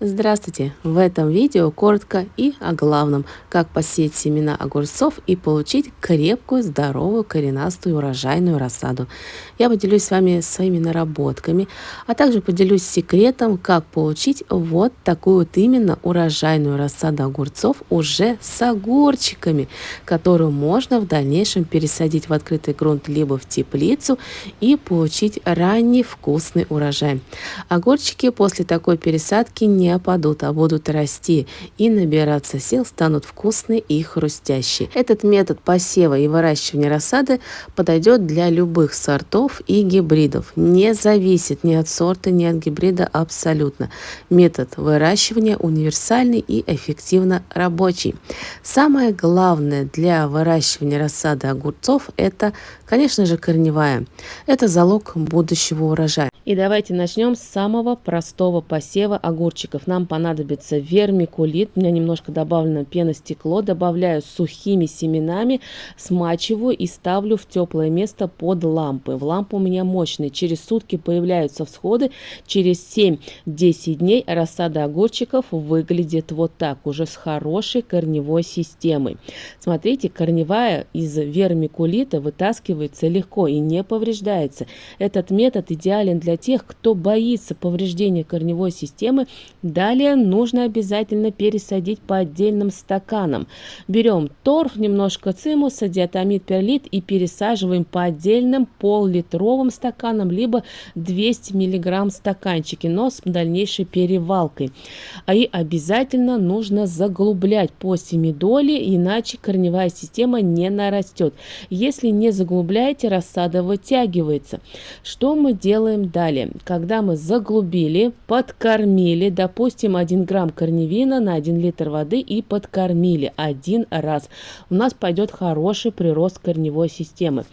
Здравствуйте! В этом видео коротко и о главном, как посеять семена огурцов и получить крепкую, здоровую, коренастую, урожайную рассаду. Я поделюсь с вами своими наработками, а также поделюсь секретом, как получить вот такую вот именно урожайную рассаду огурцов уже с огурчиками, которую можно в дальнейшем пересадить в открытый грунт либо в теплицу и получить ранний вкусный урожай. Огурчики после такой пересадки не опадут, а будут расти и набираться сил, станут вкусные и хрустящие. Этот метод посева и выращивания рассады подойдет для любых сортов и гибридов. Не зависит ни от сорта, ни от гибрида абсолютно. Метод выращивания универсальный и эффективно рабочий. Самое главное для выращивания рассады огурцов – это, конечно же, корневая. Это залог будущего урожая. И давайте начнем с самого простого посева огурчиков. Нам понадобится вермикулит. У меня немножко добавлено пеностекло. Добавляю сухими семенами, смачиваю и ставлю в теплое место под лампы. В лампу у меня мощные. Через сутки появляются всходы. Через 7-10 дней рассада огурчиков выглядит вот так, уже с хорошей корневой системой. Смотрите, корневая из вермикулита вытаскивается легко и не повреждается. Этот метод идеален для тех, кто боится повреждения корневой системы. Далее нужно обязательно пересадить по отдельным стаканам. Берем торф, немножко цимуса, диатомит, перлит и пересаживаем по отдельным пол-литровым стаканам, либо 200 мг стаканчики, но с дальнейшей перевалкой. И обязательно нужно заглублять по семидоле, иначе корневая система не нарастет. Если не заглубляете, рассада вытягивается. Что мы делаем далее? Когда мы заглубили, подкормили, допустим, 1 грамм корневина на 1 литр воды и подкормили один раз, у нас пойдет хороший прирост корневой системы.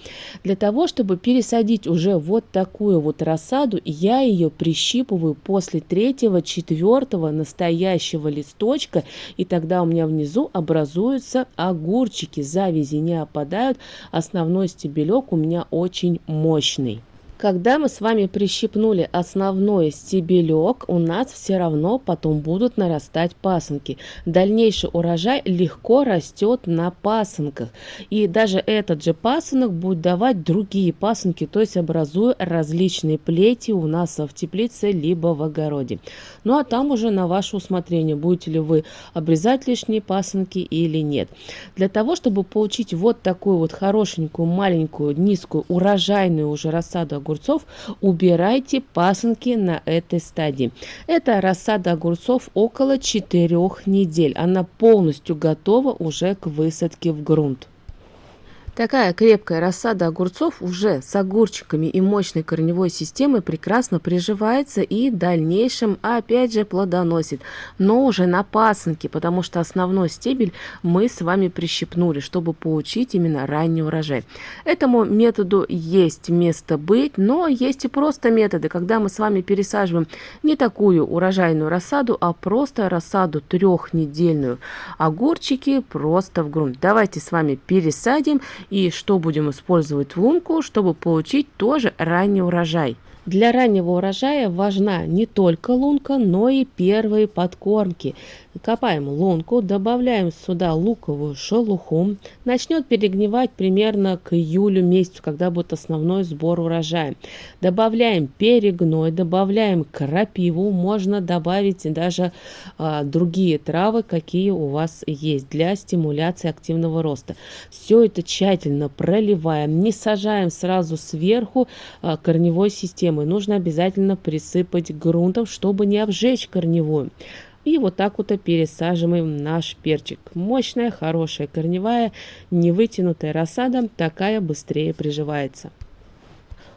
Для того, чтобы пересадить уже вот такую вот рассаду, я ее прищипываю после 3-4 настоящего листочка, и тогда у меня внизу образуются огурчики, завязи не опадают, основной стебелек у меня очень мощный. Когда мы с вами прищипнули основной стебелек, у нас все равно потом будут нарастать пасынки. Дальнейший урожай легко растет на пасынках. И даже этот же пасынок будет давать другие пасынки, то есть образуя различные плети у нас в теплице либо в огороде. Ну а там уже на ваше усмотрение, будете ли вы обрезать лишние пасынки или нет. Для того, чтобы получить вот такую вот хорошенькую, маленькую, низкую, урожайную уже рассаду огурцов, убирайте пасынки на этой стадии. Это рассада огурцов около 4 недель. Она полностью готова уже к высадке в грунт. Такая крепкая рассада огурцов уже с огурчиками и мощной корневой системой прекрасно приживается и в дальнейшем опять же плодоносит, но уже на пасынке, потому что основной стебель мы с вами прищипнули, чтобы получить именно ранний урожай. Этому методу есть место быть, но есть и просто методы, когда мы с вами пересаживаем не такую урожайную рассаду, а просто рассаду 3-недельную. Огурчики просто в грунт. Давайте с вами пересадим. И что будем использовать в лунку, чтобы получить тоже ранний урожай. Для раннего урожая важна не только лунка, но и первые подкормки. Копаем лунку, добавляем сюда луковую шелуху. Начнет перегнивать примерно к июлю месяцу, когда будет основной сбор урожая. Добавляем перегной, добавляем крапиву. Можно добавить даже другие травы, какие у вас есть, для стимуляции активного роста. Все это тщательно проливаем, не сажаем сразу сверху корневой системы. Нужно обязательно присыпать грунтом, чтобы не обжечь корневую. И вот так вот пересаживаем наш перчик. Мощная, хорошая корневая, не вытянутая рассада, такая быстрее приживается.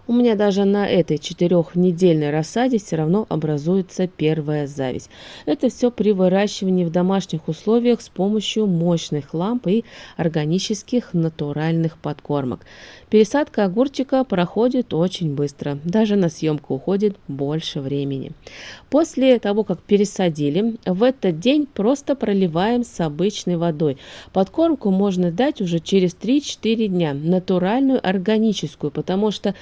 У меня даже на этой 4-недельной рассаде все равно образуется первая зависть. Это все при выращивании в домашних условиях с помощью мощных ламп и органических натуральных подкормок. Пересадка огурчика проходит очень быстро. Даже на съемку уходит больше времени. После того, как пересадили, в этот день просто проливаем с обычной водой. Подкормку можно дать уже через 3-4 дня. Натуральную, органическую, потому что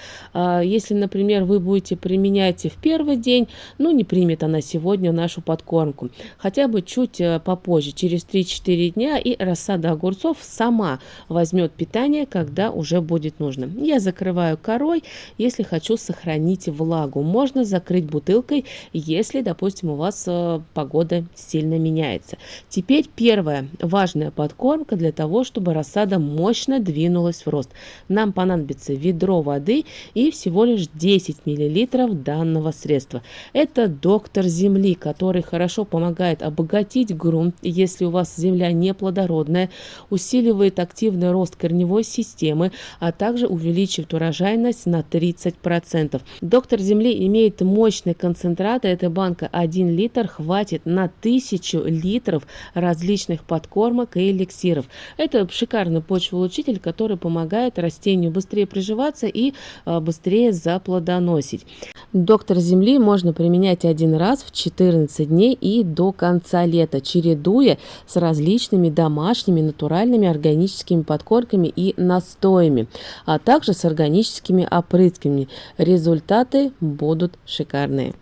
Если, например, вы будете применять в первый день, ну, не примет она сегодня нашу подкормку. Хотя бы чуть попозже, через 3-4 дня, и рассада огурцов сама возьмет питание, когда уже будет нужно. Я закрываю корой, если хочу сохранить влагу. Можно закрыть бутылкой, если, допустим, у вас погода сильно меняется. Теперь первая важная подкормка для того, чтобы рассада мощно двинулась в рост. Нам понадобится ведро воды и всего лишь 10 мл данного средства. Это доктор земли, который хорошо помогает обогатить грунт, если у вас земля неплодородная, усиливает активный рост корневой системы, а также увеличивает урожайность на 30%. Доктор земли имеет мощный концентрат, эта банка 1 литр хватит на 1000 литров различных подкормок и эликсиров. Это шикарный почвоулучшитель, который помогает растению быстрее приживаться и быстрее заплодоносить. Доктор земли можно применять один раз в 14 дней и до конца лета, чередуя с различными домашними натуральными органическими подкормками и настоями, а также с органическими опрыскиваниями. Результаты будут шикарные.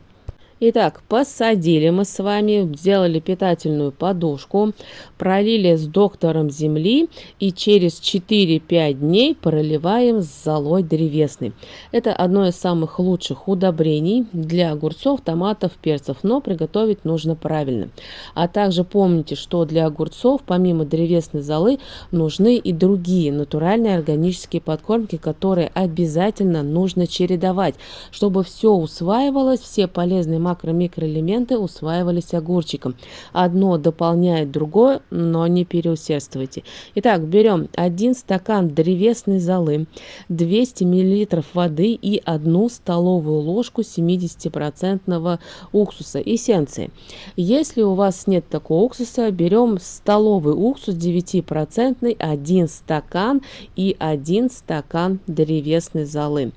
Итак, посадили мы с вами, сделали питательную подушку, пролили с доктором земли и через 4-5 дней проливаем с золой древесной. Это одно из самых лучших удобрений для огурцов, томатов, перцев, но приготовить нужно правильно. А также помните, что для огурцов помимо древесной золы нужны и другие натуральные органические подкормки, которые обязательно нужно чередовать, чтобы все усваивалось, все полезные макро-микроэлементы усваивались огурчиком. Одно дополняет другое, но не переусердствуйте. Итак, берем 1 стакан древесной золы, 200 мл воды и 1 столовую ложку 70% уксуса, эссенции. Если у вас нет такого уксуса, берем столовый уксус 9%, 1 стакан и 1 стакан древесной золы.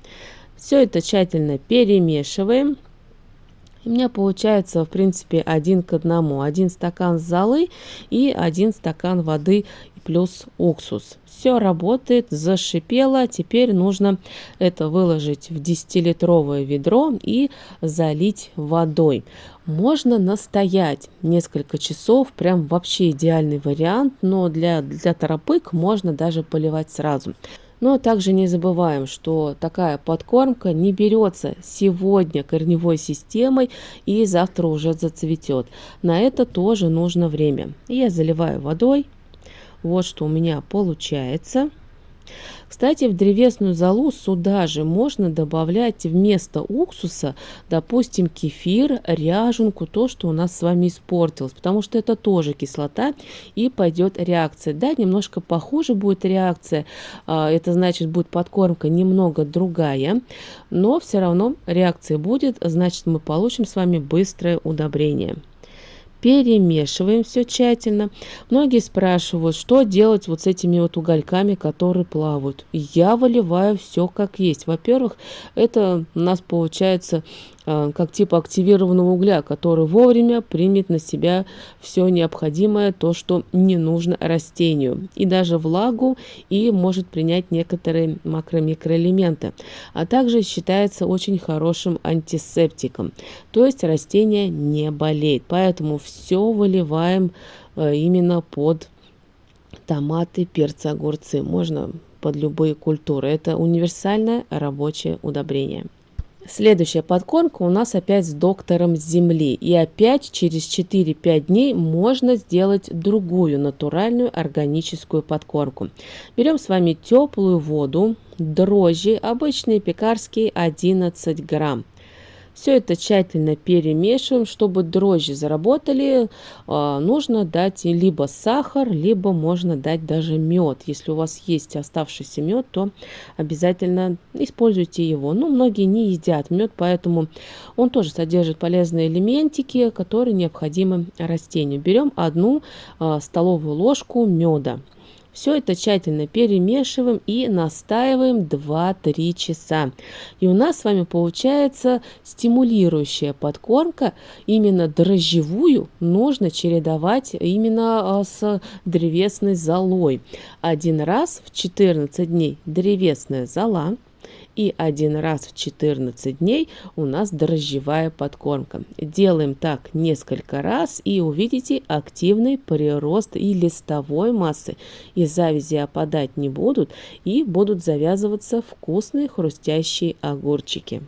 Все это тщательно перемешиваем. У меня получается, в принципе, 1 к 1. 1 стакан золы и 1 стакан воды плюс уксус. Все работает, зашипело. Теперь нужно это выложить в 10-литровое ведро и залить водой. Можно настоять несколько часов, прям вообще идеальный вариант, но для торопык можно даже поливать сразу. Но также не забываем, что такая подкормка не берется сегодня корневой системой и завтра уже зацветет. На это тоже нужно время. Я заливаю водой. Вот что у меня получается. Кстати, в древесную золу сюда же можно добавлять вместо уксуса, допустим, кефир, ряженку, то, что у нас с вами испортилось, потому что это тоже кислота и пойдет реакция. Да, немножко похуже будет реакция, это значит будет подкормка немного другая, но все равно реакция будет, значит мы получим с вами быстрое удобрение. Перемешиваем все тщательно. Многие спрашивают, что делать вот с этими вот угольками, которые плавают. Я выливаю все как есть. Во-первых, это у нас получается как типа активированного угля, который вовремя примет на себя все необходимое, то, что не нужно растению, и даже влагу, и может принять некоторые макро-микроэлементы, а также считается очень хорошим антисептиком, то есть растение не болеет, поэтому все выливаем именно под томаты, перцы, огурцы, можно под любые культуры. Это универсальное рабочее удобрение. Следующая подкормка у нас опять с доктором земли. И опять через 4-5 дней можно сделать другую натуральную органическую подкормку. Берем с вами теплую воду, дрожжи, обычные пекарские 11 грамм. Все это тщательно перемешиваем, чтобы дрожжи заработали. Нужно дать либо сахар, либо можно дать даже мед. Если у вас есть оставшийся мед, то обязательно используйте его. Но многие не едят мед, поэтому он тоже содержит полезные элементики, которые необходимы растению. Берем 1 столовую ложку меда. Все это тщательно перемешиваем и настаиваем 2-3 часа. И у нас с вами получается стимулирующая подкормка. Именно дрожжевую нужно чередовать именно с древесной золой. Один раз в 14 дней древесная зола. И один раз в 14 дней у нас дрожжевая подкормка. Делаем так несколько раз и увидите активный прирост и листовой массы. И завязи опадать не будут и будут завязываться вкусные хрустящие огурчики.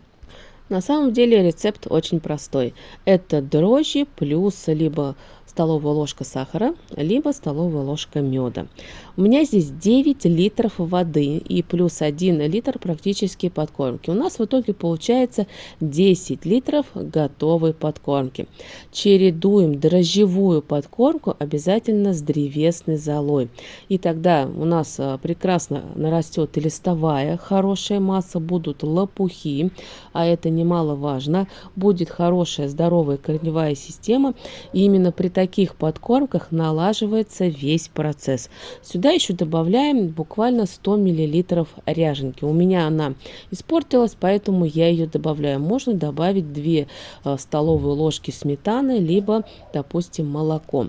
На самом деле рецепт очень простой. Это дрожжи плюс либо столовая ложка сахара, либо столовая ложка меда. У меня здесь 9 литров воды и плюс 1 литр практически подкормки. У нас в итоге получается 10 литров готовой подкормки. Чередуем дрожжевую подкормку обязательно с древесной золой. И тогда у нас прекрасно нарастет и листовая хорошая масса, будут лопухи, а это немаловажно, будет хорошая здоровая корневая система. И именно при таких подкормках налаживается весь процесс. Сюда еще добавляем буквально 100 мл ряженки. У меня она испортилась, поэтому я ее добавляю. Можно добавить 2 столовые ложки сметаны, либо, допустим, молоко.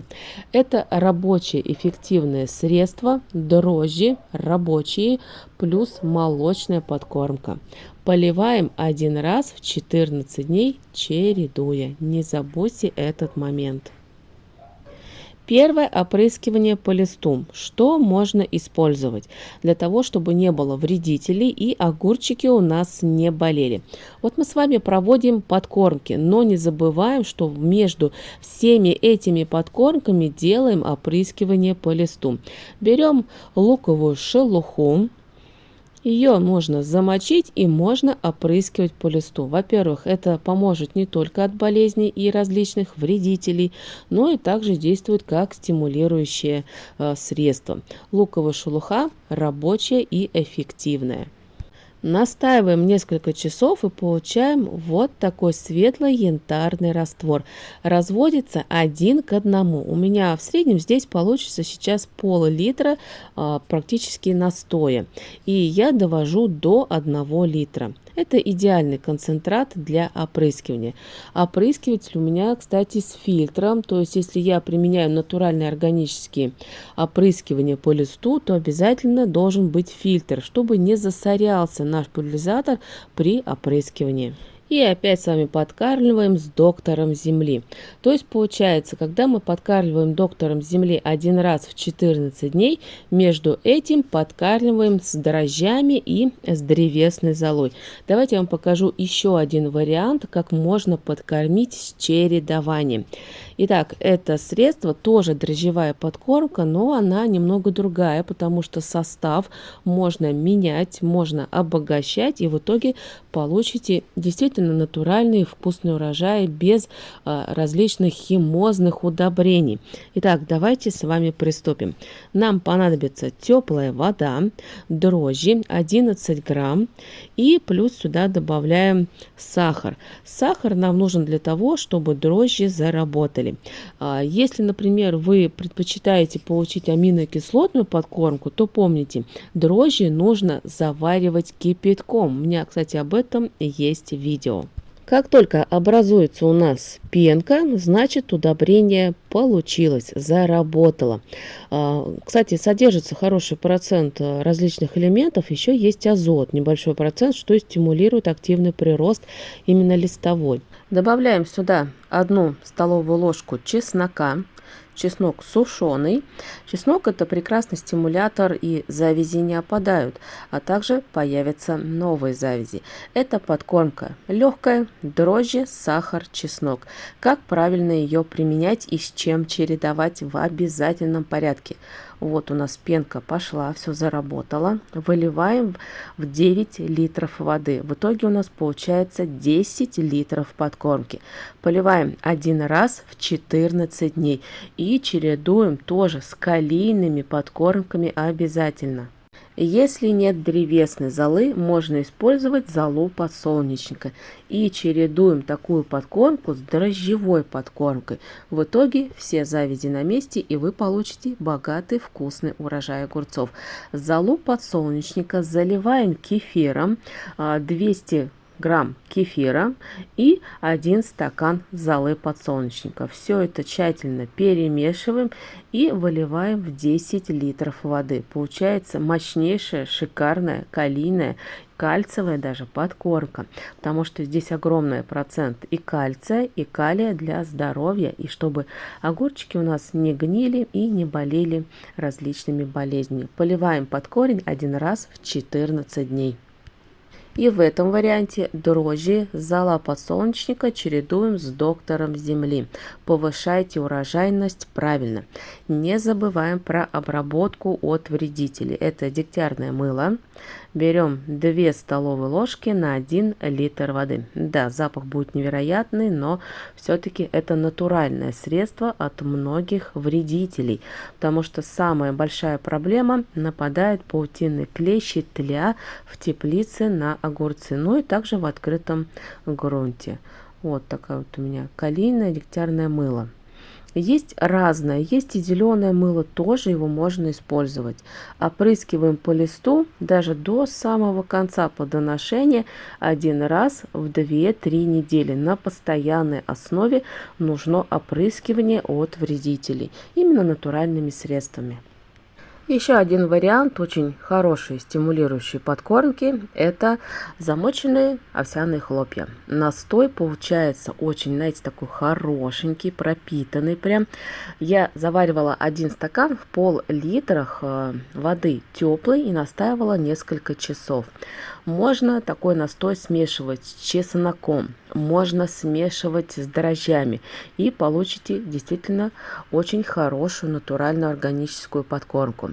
Это рабочее эффективное средство, дрожжи рабочие плюс молочная подкормка. Поливаем один раз в 14 дней, чередуя. Не забудьте этот момент. Первое опрыскивание по листу. Что можно использовать для того, чтобы не было вредителей и огурчики у нас не болели? Вот мы с вами проводим подкормки, но не забываем, что между всеми этими подкормками делаем опрыскивание по листу. Берем луковую шелуху. Ее можно замочить и можно опрыскивать по листу. Во-первых, это поможет не только от болезней и различных вредителей, но и также действует как стимулирующее средство. Луковая шелуха рабочая и эффективная. Настаиваем несколько часов и получаем вот такой светлый янтарный раствор. Разводится 1 к 1. У меня в среднем здесь получится сейчас пол-литра практически настоя. И я довожу до 1 литра. Это идеальный концентрат для опрыскивания. Опрыскиватель у меня, кстати, с фильтром. То есть, если я применяю натуральные органические опрыскивания по листу, то обязательно должен быть фильтр, чтобы не засорялся наш пульверизатор при опрыскивании. И опять с вами подкармливаем с доктором земли. То есть получается, когда мы подкармливаем доктором земли один раз в 14 дней, между этим подкармливаем с дрожжами и с древесной золой. Давайте я вам покажу еще один вариант, как можно подкормить с чередованием. Итак, это средство тоже дрожжевая подкормка, но она немного другая, потому что состав можно менять, можно обогащать, и в итоге получите действительно натуральные вкусные урожаи без различных химозных удобрений. Итак, давайте с вами приступим. Нам понадобится теплая вода, дрожжи 11 грамм и плюс сюда добавляем сахар. Сахар нам нужен для того, чтобы дрожжи заработали. Если, например, вы предпочитаете получить аминокислотную подкормку, то помните, дрожжи нужно заваривать кипятком. У меня, кстати, об этом есть видео. Как только образуется у нас пенка, значит удобрение получилось, заработало. Кстати, содержится хороший процент различных элементов, еще есть азот, небольшой процент, что стимулирует активный прирост именно листовой. Добавляем сюда 1 столовую ложку чеснока. Чеснок сушеный. Чеснок это прекрасный стимулятор, и завязи не опадают, а также появятся новые завязи. Это подкормка легкая, дрожжи, сахар, чеснок. Как правильно ее применять и с чем чередовать в обязательном порядке. Вот у нас пенка пошла, все заработало. Выливаем в 9 литров воды. В итоге у нас получается 10 литров подкормки. Поливаем один раз в 14 дней. И чередуем тоже с калийными подкормками обязательно. Если нет древесной золы, можно использовать золу подсолнечника. И чередуем такую подкормку с дрожжевой подкормкой. В итоге все завязи на месте, и вы получите богатый вкусный урожай огурцов. Золу подсолнечника заливаем кефиром 200 грамм кефира и 1 стакан золы подсолнечника. Все это тщательно перемешиваем и выливаем в 10 литров воды. Получается мощнейшая, шикарная, калийная, кальциевая даже подкормка, потому что здесь огромный процент и кальция, и калия для здоровья, и чтобы огурчики у нас не гнили и не болели различными болезнями. Поливаем под корень 1 раз в 14 дней. И в этом варианте дрожжи зола подсолнечника чередуем с доктором земли. Повышайте урожайность правильно. Не забываем про обработку от вредителей. Это дегтярное мыло. Берем 2 столовые ложки на 1 литр воды. Да, запах будет невероятный, но все-таки это натуральное средство от многих вредителей, потому что самая большая проблема — нападает паутинный клещ и тля в теплице на огурцы, ну и также в открытом грунте. Вот такая вот у меня калийное дегтярное мыло. Есть разное, есть и зеленое мыло, тоже его можно использовать. Опрыскиваем по листу даже до самого конца плодоношения 1 раз в 2-3 недели. На постоянной основе нужно опрыскивание от вредителей, именно натуральными средствами. Еще один вариант очень хорошей стимулирующей подкормки — это замоченные овсяные хлопья. Настой получается очень, знаете, такой хорошенький, пропитанный прям. Я заваривала 1 стакан в пол-литра воды теплой и настаивала несколько часов. Можно такой настой смешивать с чесноком, можно смешивать с дрожжами, и получите действительно очень хорошую натуральную органическую подкормку.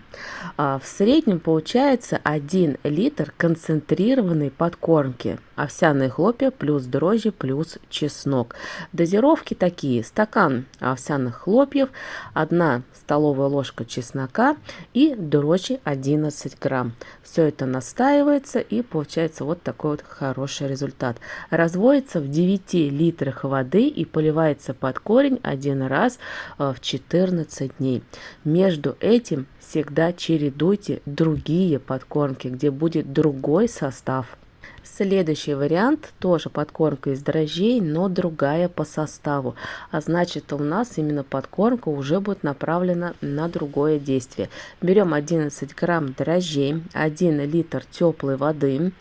В среднем получается 1 литр концентрированной подкормки. Овсяные хлопья плюс дрожжи плюс чеснок. Дозировки такие: стакан овсяных хлопьев, 1 столовая ложка чеснока и дрожжи 11 грамм. Все это настаивается, и получается вот такой вот хороший результат. Разводится в 9 литрах воды и поливается под корень 1 раз в 14 дней. Между этим всегда чередуйте другие подкормки, где будет другой состав. Следующий вариант тоже подкормка из дрожжей, но другая по составу. А значит, у нас именно подкормка уже будет направлена на другое действие. Берем 11 грамм дрожжей, 1 литр теплой воды,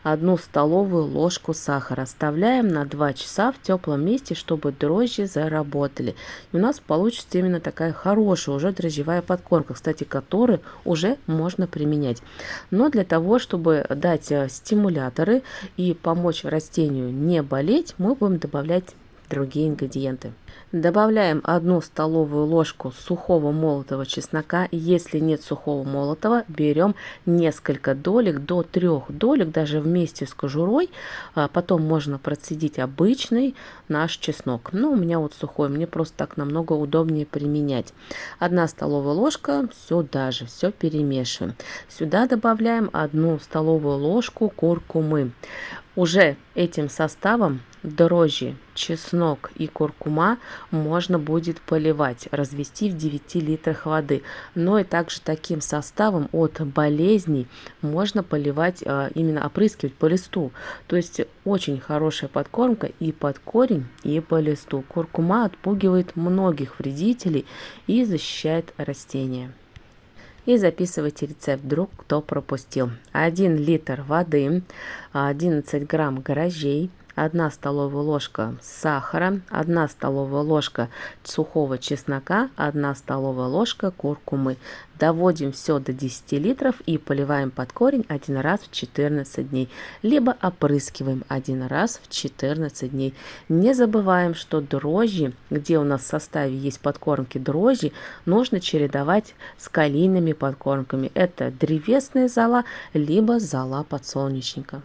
1 столовую ложку сахара. Оставляем на 2 часа в теплом месте, чтобы дрожжи заработали. И у нас получится именно такая хорошая уже дрожжевая подкормка, кстати, которую уже можно применять. Но для того, чтобы дать стимуляторы и помочь растению не болеть, мы будем добавлять другие ингредиенты. Добавляем 1 столовую ложку сухого молотого чеснока. Если нет сухого молотого, берем несколько долек, до 3 долек, даже вместе с кожурой. Потом можно процедить обычный наш чеснок. Но у меня вот сухой, мне просто так намного удобнее применять. 1 столовая ложка, сюда же, все перемешиваем. Сюда добавляем 1 столовую ложку куркумы. Уже этим составом дрожжи, чеснок и куркума можно будет поливать, развести в 9 литрах воды. Но и также таким составом от болезней можно поливать, именно опрыскивать по листу. То есть очень хорошая подкормка и под корень, и по листу. Куркума отпугивает многих вредителей и защищает растения. И записывайте рецепт, вдруг кто пропустил. 1 литр воды, 11 грамм дрожжей, 1 столовая ложка сахара, 1 столовая ложка сухого чеснока, 1 столовая ложка куркумы. Доводим все до 10 литров и поливаем под корень 1 раз в 14 дней, либо опрыскиваем 1 раз в 14 дней. Не забываем, что дрожжи, где у нас в составе есть подкормки дрожжи, нужно чередовать с калийными подкормками. Это древесная зола, либо зола подсолнечника.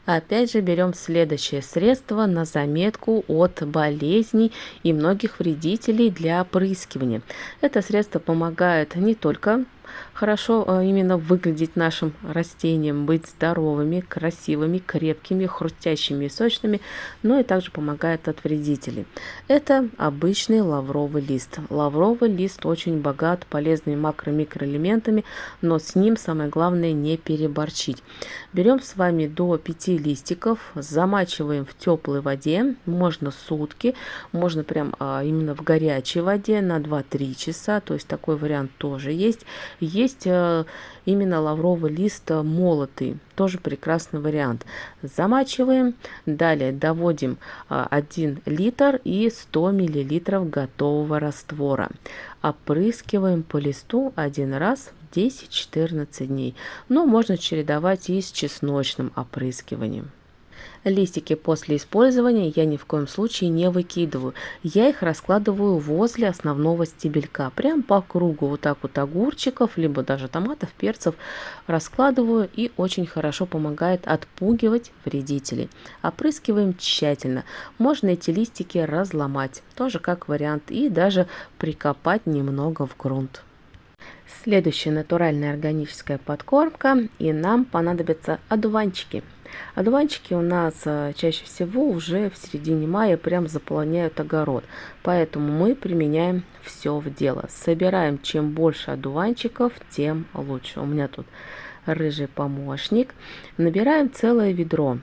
Опять же берем следующее средство на заметку от болезней и многих вредителей для опрыскивания. Это средство помогает не только хорошо именно выглядеть нашим растениям, быть здоровыми, красивыми, крепкими, хрустящими и сочными, но и также помогает от вредителей. Это обычный лавровый лист. Лавровый лист очень богат полезными макро-микроэлементами, но с ним самое главное не переборчить. Берем с вами до 5 листиков, замачиваем в теплой воде, можно сутки, можно прям именно в горячей воде на 2-3 часа, то есть такой вариант тоже есть. Есть именно лавровый лист молотый, тоже прекрасный вариант. Замачиваем, далее доводим 1 литр и 100 мл готового раствора. Опрыскиваем по листу один раз в 10-14 дней, но можно чередовать и с чесночным опрыскиванием. Листики после использования я ни в коем случае не выкидываю. Я их раскладываю возле основного стебелька. Прям по кругу вот так вот огурчиков, либо даже томатов, перцев раскладываю, и очень хорошо помогает отпугивать вредителей. Опрыскиваем тщательно. Можно эти листики разломать, тоже как вариант, и даже прикопать немного в грунт. Следующая натуральная органическая подкормка, и нам понадобятся одуванчики. Одуванчики у нас чаще всего уже в середине мая прям заполоняют огород, поэтому мы применяем все в дело. Собираем чем больше одуванчиков, тем лучше. У меня тут рыжий помощник. Набираем целое ведро.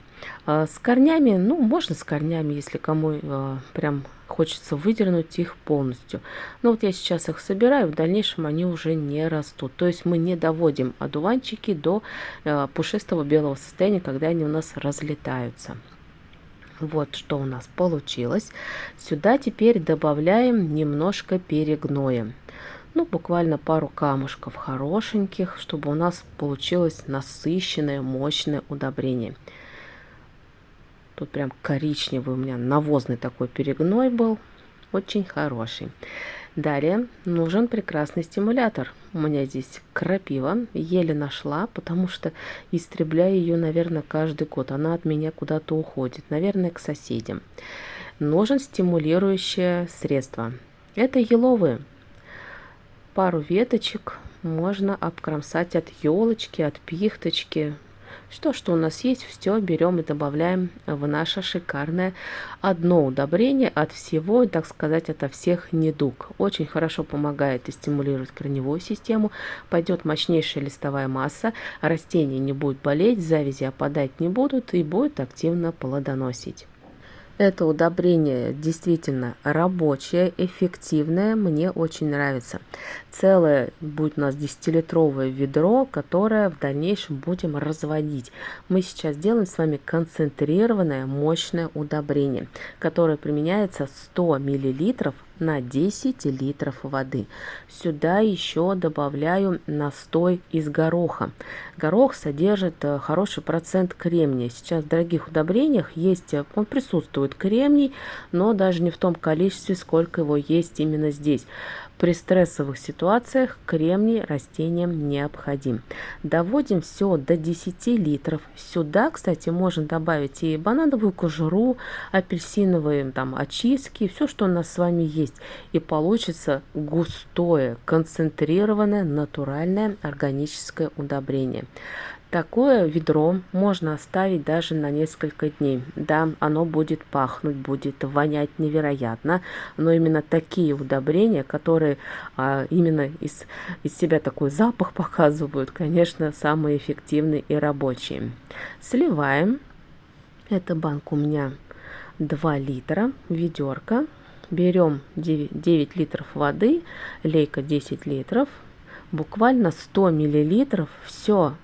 С корнями, ну, можно с корнями, если кому прям хочется выдернуть их полностью. Но вот я сейчас их собираю, в дальнейшем они уже не растут. То есть мы не доводим одуванчики до пушистого белого состояния, когда они у нас разлетаются. Вот что у нас получилось. Сюда теперь добавляем немножко перегноя. Ну, буквально пару камушков хорошеньких, чтобы у нас получилось насыщенное, мощное удобрение. Тут прям коричневый у меня навозный такой перегной был. Очень хороший. Далее нужен прекрасный стимулятор. У меня здесь крапива. Еле нашла, потому что истребляю ее, наверное, каждый год. Она от меня куда-то уходит. Наверное, к соседям. Нужен стимулирующее средство. Это еловые. Пару веточек можно обкромсать от елочки, от пихточки. Что у нас есть, все берем и добавляем в наше шикарное одно удобрение от всего, так сказать, ото всех недуг. Очень хорошо помогает и стимулирует корневую систему, пойдет мощнейшая листовая масса, растения не будут болеть, завязи опадать не будут и будет активно плодоносить. Это удобрение действительно рабочее, эффективное, мне очень нравится. Целое будет у нас 10-литровое ведро, которое в дальнейшем будем разводить. Мы сейчас делаем с вами концентрированное мощное удобрение, которое применяется 100 мл на 10 литров воды. Сюда еще добавляю настой из гороха. Горох содержит хороший процент кремния. Сейчас в дорогих удобрениях есть, он присутствует кремний, но даже не в том количестве, сколько его есть именно здесь. При стрессовых ситуациях кремний растениям необходим. Доводим все до 10 литров. Сюда, кстати, можно добавить и банановую кожуру, апельсиновые там очистки, все, что у нас с вами есть. И получится густое, концентрированное, натуральное органическое удобрение. Такое ведро можно оставить даже на несколько дней. Да, оно будет пахнуть, будет вонять невероятно, но именно такие удобрения, которые именно из себя такой запах показывают, конечно, самые эффективные и рабочие. Сливаем. Эта банка у меня 2 литра, ведерко. Берем 9 литров воды, лейка 10 литров, буквально 100 миллилитров, все.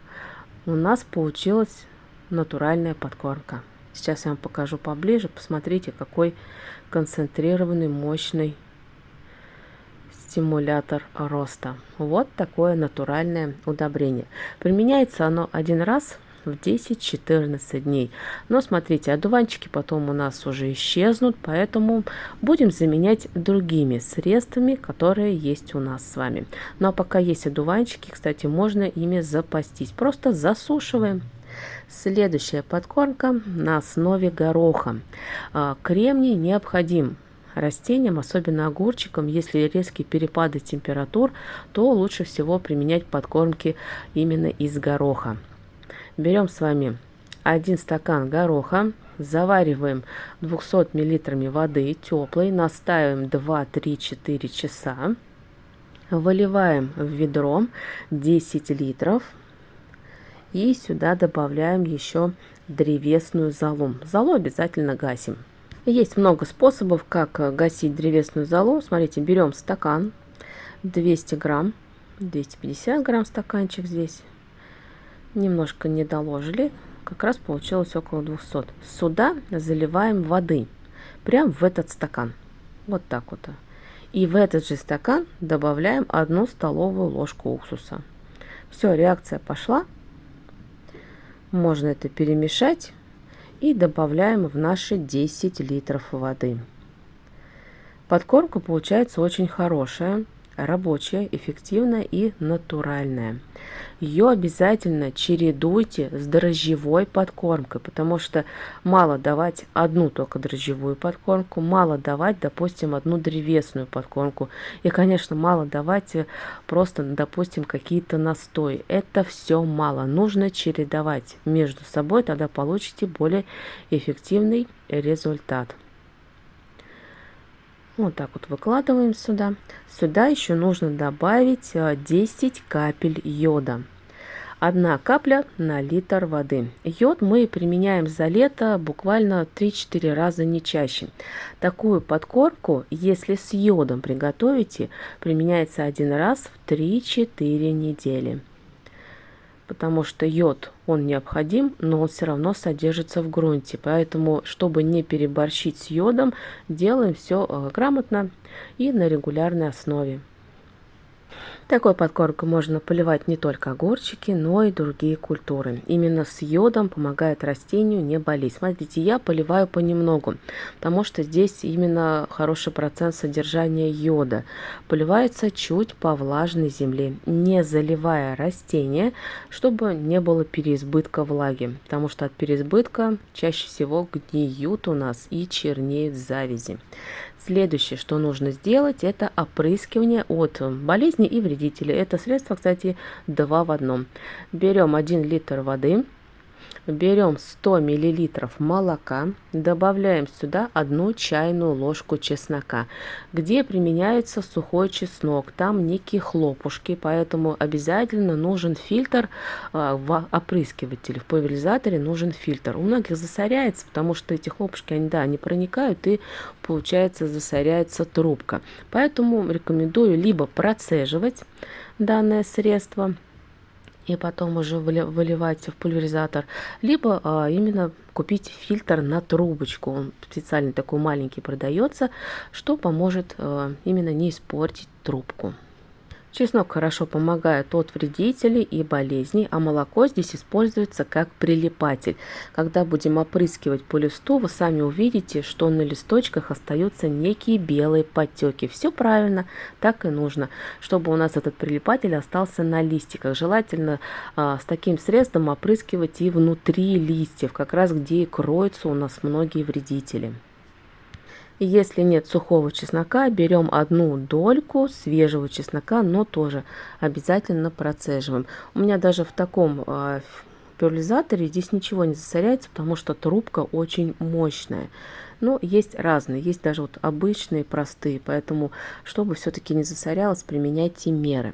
У нас получилась натуральная подкормка. Сейчас я вам покажу поближе. Посмотрите, какой концентрированный, мощный стимулятор роста. Вот такое натуральное удобрение. Применяется оно один раз в 10-14 дней. Но смотрите, одуванчики потом у нас уже исчезнут, поэтому будем заменять другими средствами, которые есть у нас с вами. Ну а пока есть одуванчики, кстати, можно ими запастись. Просто засушиваем. Следующая подкормка на основе гороха. Кремний необходим растениям, особенно огурчикам. Если резкие перепады температур, то лучше всего применять подкормки именно из гороха. Берем с вами 1 стакан гороха, завариваем 200 мл воды теплой, настаиваем 2-3-4 часа, выливаем в ведро 10 литров и сюда добавляем еще древесную золу. Золу обязательно гасим. Есть много способов, как гасить древесную золу. Смотрите, берем стакан, 200 грамм, 250 грамм стаканчик здесь. Немножко не доложили, как раз получилось около 200. Сюда заливаем воды, прям в этот стакан. Вот так вот. И в этот же стакан добавляем 1 столовую ложку уксуса. Все, реакция пошла. Можно это перемешать и добавляем в наши 10 литров воды. Подкормка получается очень хорошая, рабочая, эффективная и натуральная. Ее обязательно чередуйте с дрожжевой подкормкой, потому что мало давать одну только дрожжевую подкормку, мало давать, допустим, одну древесную подкормку. И, конечно, мало давать просто, допустим, какие-то настои. Это все мало. Нужно чередовать между собой, тогда получите более эффективный результат. Вот так вот выкладываем сюда. Сюда еще нужно добавить 10 капель йода. 1 капля на литр воды. Йод мы применяем за лето буквально 3-4 раза, не чаще. Такую подкормку, если с йодом приготовите, применяется 1 раз в 3-4 недели. Потому что йод, он необходим, но он все равно содержится в грунте. Поэтому, чтобы не переборщить с йодом, делаем все грамотно и на регулярной основе. Такой подкормкой можно поливать не только огурчики, но и другие культуры. Именно с йодом помогает растению не болеть. Смотрите, я поливаю понемногу, потому что здесь именно хороший процент содержания йода. Поливается чуть по влажной земле, не заливая растения, чтобы не было переизбытка влаги, потому что от переизбытка чаще всего гниют у нас и чернеют завязи. Следующее, что нужно сделать, это опрыскивание от болезней и вредителей. Это средство, кстати, 2 в 1. Берем 1 литр воды, берем 100 миллилитров молока, добавляем сюда 1 чайную ложку чеснока. Где применяется сухой чеснок, там некие хлопушки, поэтому обязательно нужен фильтр в опрыскивателе. В пульверизаторе нужен фильтр. У многих засоряется, потому что эти хлопушки, они проникают и получается засоряется трубка. Поэтому рекомендую либо процеживать данное средство и потом уже выливать в пульверизатор, либо именно купить фильтр на трубочку. Он специально такой маленький продается, что поможет именно не испортить трубку. Чеснок хорошо помогает от вредителей и болезней, а молоко здесь используется как прилипатель. Когда будем опрыскивать по листу, вы сами увидите, что на листочках остаются некие белые подтеки. Все правильно, так и нужно, чтобы у нас этот прилипатель остался на листиках. Желательно с таким средством опрыскивать и внутри листьев, как раз где и кроются у нас многие вредители. Если нет сухого чеснока, берем 1 дольку свежего чеснока, но тоже обязательно процеживаем. У меня даже в таком пульверизаторе здесь ничего не засоряется, потому что трубка очень мощная. Но есть разные, есть даже вот обычные, простые, поэтому, чтобы все-таки не засорялось, применяйте меры.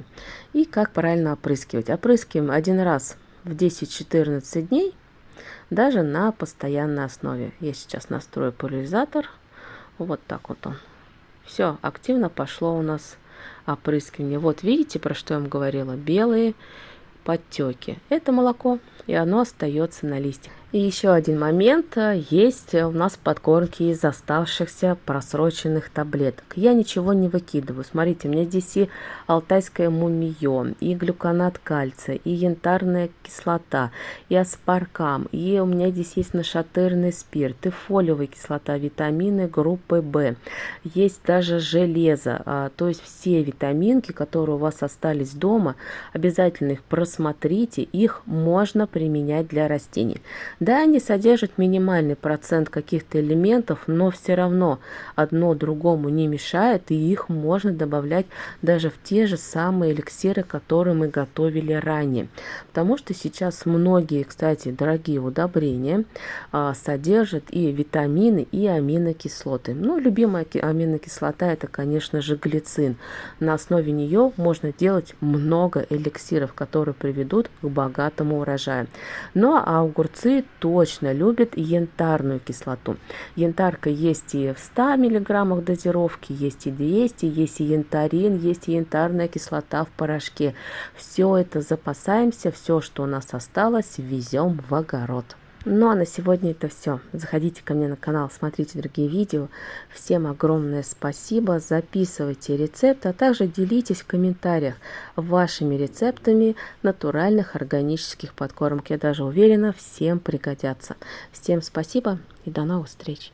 И как правильно опрыскивать? Опрыскиваем 1 раз в 10-14 дней, даже на постоянной основе. Я сейчас настрою пульверизатор. Вот так вот он. Все, активно пошло у нас опрыскивание. Вот видите, про что я вам говорила? Белые подтеки. Это молоко, и оно остается на листьях. И еще один момент. Есть у нас подкормки из оставшихся просроченных таблеток. Я ничего не выкидываю. Смотрите, у меня здесь и алтайское мумиё, и глюконат кальция, и янтарная кислота, и аспаркам, и у меня здесь есть нашатырный спирт, и фолиевая кислота, витамины группы В. Есть даже железо. То есть все витаминки, которые у вас остались дома, обязательно их просмотрите. Их можно применять для растений. Да, они содержат минимальный процент каких-то элементов, но все равно одно другому не мешает, и их можно добавлять даже в те же самые эликсиры, которые мы готовили ранее. Потому что сейчас многие, кстати, дорогие удобрения содержат и витамины, и аминокислоты. Ну, любимая аминокислота это, конечно же, глицин. На основе нее можно делать много эликсиров, которые приведут к богатому урожаю. Ну а огурцы точно любят янтарную кислоту. Янтарка есть и в 100 миллиграммах дозировки, есть и 200, есть и янтарин, есть и янтарная кислота в порошке. Все это запасаемся, все, что у нас осталось, везем в огород. Ну а на сегодня это все. Заходите ко мне на канал, смотрите другие видео. Всем огромное спасибо. Записывайте рецепты, а также делитесь в комментариях вашими рецептами натуральных органических подкормок. Я даже уверена, всем пригодятся. Всем спасибо и до новых встреч.